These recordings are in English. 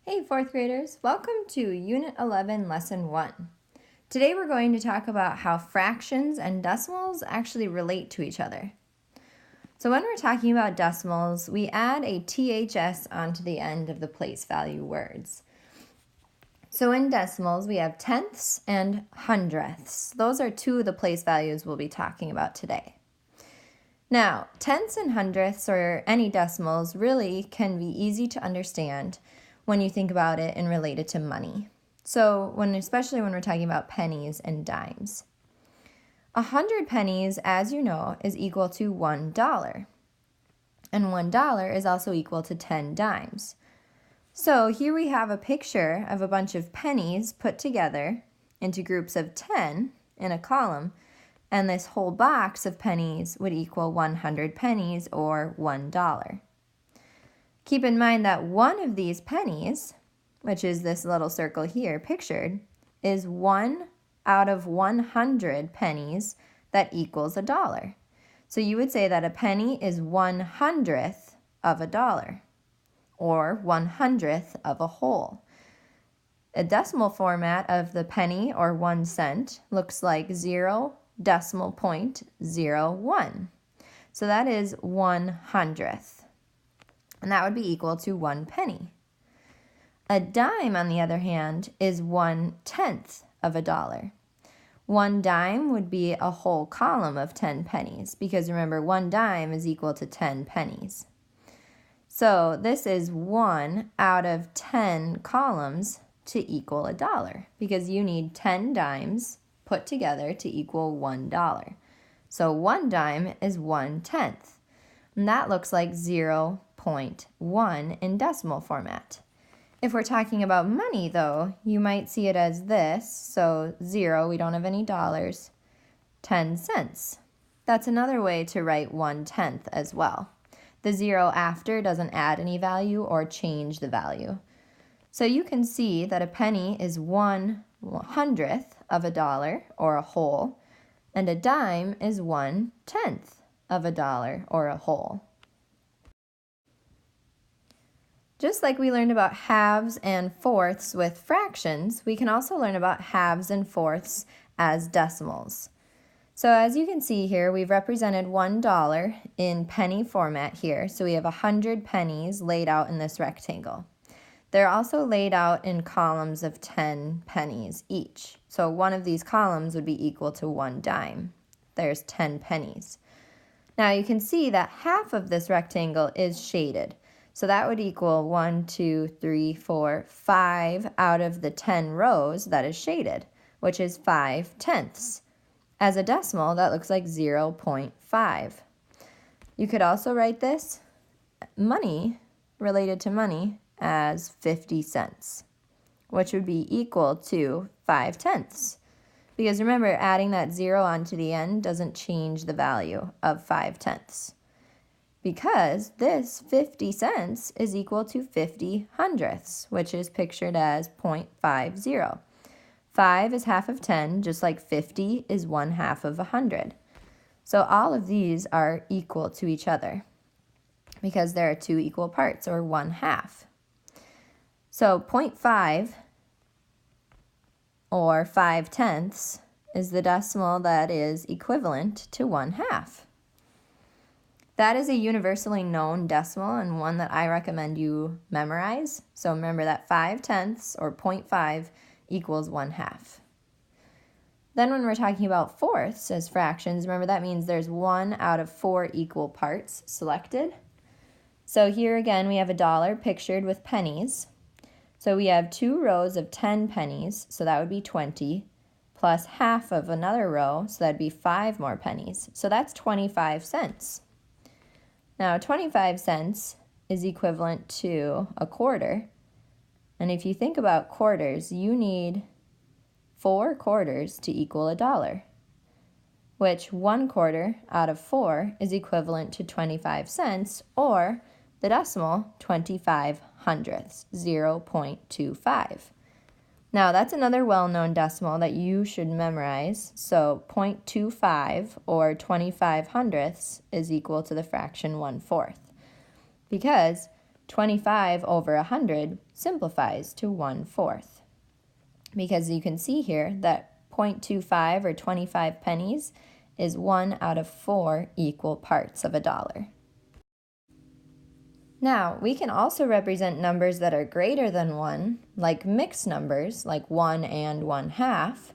Hey fourth graders, welcome to Unit 11, Lesson 1. Today we're going to talk about how fractions and decimals actually relate to each other. So when we're talking about decimals, we add a THS onto the end of the place value words. So in decimals, we have tenths and hundredths. Those are two of the place values we'll be talking about today. Now, tenths and hundredths or any decimals really can be easy to understand when you think about it and relate it to money. So especially when we're talking about pennies and dimes. 100 pennies, as you know, is equal to $1. And $1 is also equal to 10 dimes. So here we have a picture of a bunch of pennies put together into groups of 10 in a column, and this whole box of pennies would equal 100 pennies or $1. Keep in mind that one of these pennies, which is this little circle here pictured, is 1 out of 100 pennies that equals $1. So you would say that a penny is 1/100th of $1, or 1/100th of a whole. A decimal format of the penny or 1 cent looks like 0.01. So that is 1/100th. And that would be equal to 1 penny. A dime, on the other hand, is 1/10th of $1. 1 dime would be a whole column of 10 pennies, because remember, 1 dime is equal to 10 pennies. So this is 1 out of 10 columns to equal $1, because you need 10 dimes put together to equal $1. So 1 dime is 1/10th, and that looks like 0.1 in decimal format. If we're talking about money, though, you might see it as this. So 0, we don't have any dollars, 10 cents. That's another way to write 1/10th as well. The 0 after doesn't add any value or change the value. So you can see that a penny is 1/100th of $1 or a whole, and a dime is 1/10th of $1 or a whole. Just like we learned about halves and fourths with fractions, we can also learn about halves and fourths as decimals. So as you can see here, we've represented $1 in penny format here. So we have 100 pennies laid out in this rectangle. They're also laid out in columns of 10 pennies each. So one of these columns would be equal to 1 dime. There's 10 pennies. Now you can see that half of this rectangle is shaded. So that would equal 1, 2, 3, 4, 5 out of the 10 rows that is shaded, which is 5/10ths. As a decimal, that looks like 0.5. You could also write this money, related to money, as 50 cents, which would be equal to 5/10ths. Because remember, adding that 0 onto the end doesn't change the value of 5/10ths. Because this 50 cents is equal to 50/100ths, which is pictured as 0.50. 5 is half of 10, just like 50 is 1/2 of 100. So all of these are equal to each other because there are 2 equal parts, or 1/2. So 0.5 or 5/10ths is the decimal that is equivalent to 1/2. That is a universally known decimal and one that I recommend you memorize. So remember that 5/10ths or 0.5 equals 1/2. Then when we're talking about fourths as fractions, remember that means there's 1 out of 4 equal parts selected. So here again we have $1 pictured with pennies. So we have 2 rows of 10 pennies, so that would be 20, plus half of another row, so that'd be 5 more pennies. So that's 25 cents. Now 25 cents is equivalent to a quarter. And if you think about quarters, you need 4 quarters to equal $1, which 1/4 out of 4 is equivalent to 25 cents, or the decimal 25/100ths, 0.25. Now that's another well-known decimal that you should memorize. So 0.25 or 25/100ths is equal to the fraction 1/4. Because 25 over 100 simplifies to 1/4. Because you can see here that 0.25 or 25 pennies is 1 out of 4 equal parts of a dollar. Now, we can also represent numbers that are greater than 1, like mixed numbers, like 1 and 1/2,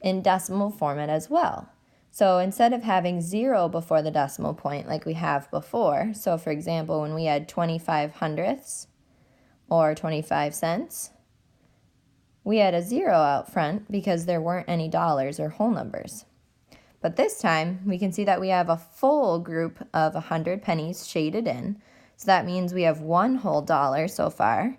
in decimal format as well. So instead of having 0 before the decimal point like we have before, so for example, when we had 25 hundredths or 25 cents, we had a 0 out front because there weren't any dollars or whole numbers. But this time, we can see that we have a full group of 100 pennies shaded in. So that means we have one whole dollar so far.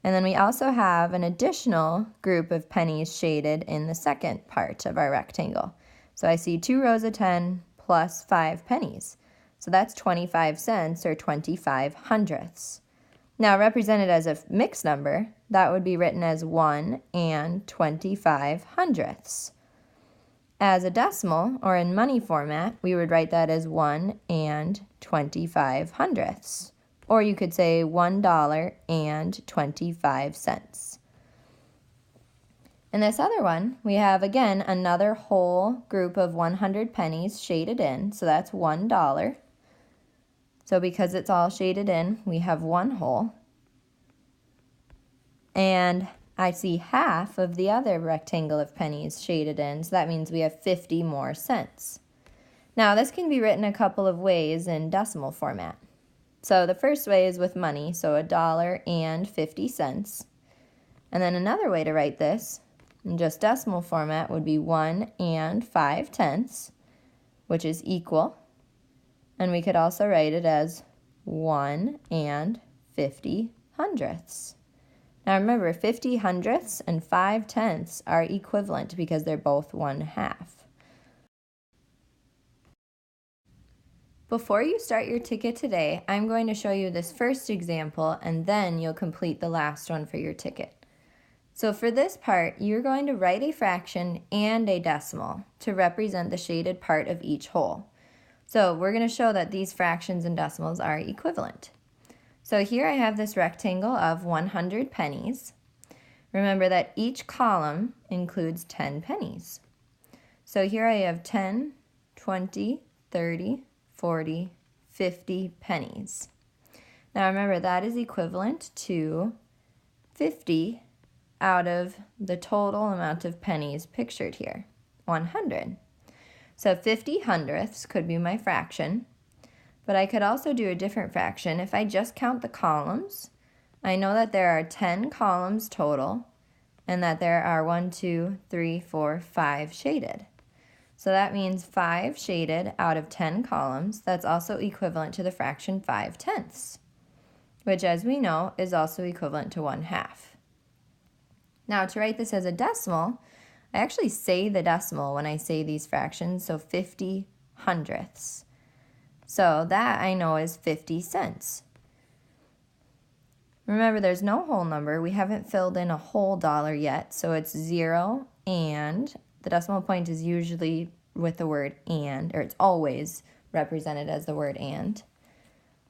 And then we also have an additional group of pennies shaded in the second part of our rectangle. So I see 2 rows of 10 plus 5 pennies. So that's 25 cents or 25 hundredths. Now represented as a mixed number, that would be written as 1 and 25 hundredths. As a decimal, or in money format, we would write that as 1 and 25 hundredths. Or you could say $1 and 25 cents. In this other one, we have, again, another whole group of 100 pennies shaded in, so that's $1. So because it's all shaded in, we have one whole. And I see half of the other rectangle of pennies shaded in, so that means we have 50 more cents. Now, this can be written a couple of ways in decimal format. So the first way is with money, so $1 and 50 cents. And then another way to write this, in just decimal format, would be 1 and 5 tenths, which is equal. And we could also write it as 1 and 50 hundredths. Now remember, 50 hundredths and 5 tenths are equivalent because they're both 1/2. Before you start your ticket today, I'm going to show you this first example and then you'll complete the last one for your ticket. So for this part, you're going to write a fraction and a decimal to represent the shaded part of each whole. So we're going to show that these fractions and decimals are equivalent. So here I have this rectangle of 100 pennies. Remember that each column includes 10 pennies. So here I have 10, 20, 30, 40, 50 pennies. Now remember that is equivalent to 50 out of the total amount of pennies pictured here, 100. So 50 hundredths could be my fraction, but I could also do a different fraction. If I just count the columns, I know that there are 10 columns total and that there are 1, 2, 3, 4, 5 shaded. So that means 5 shaded out of 10 columns. That's also equivalent to the fraction 5 tenths, which as we know is also equivalent to 1/2. Now to write this as a decimal, I actually say the decimal when I say these fractions, so 50 hundredths. So that I know is 50 cents. Remember, there's no whole number. We haven't filled in a whole dollar yet, so it's 0 and the decimal point is usually with the word and, or it's always represented as the word and.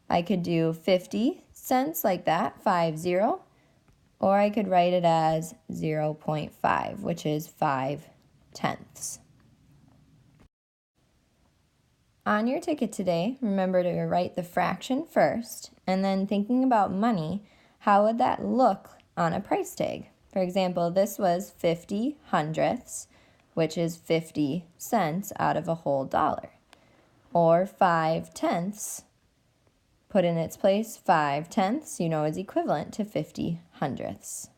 I could do 50 cents like that, 50, or I could write it as 0.5, which is 5 tenths. On your ticket today, remember to write the fraction first, and then thinking about money, how would that look on a price tag? For example, this was 50 hundredths, which is 50 cents out of a whole dollar. Or 5 tenths, put in its place 5 tenths, you know, is equivalent to 50 hundredths.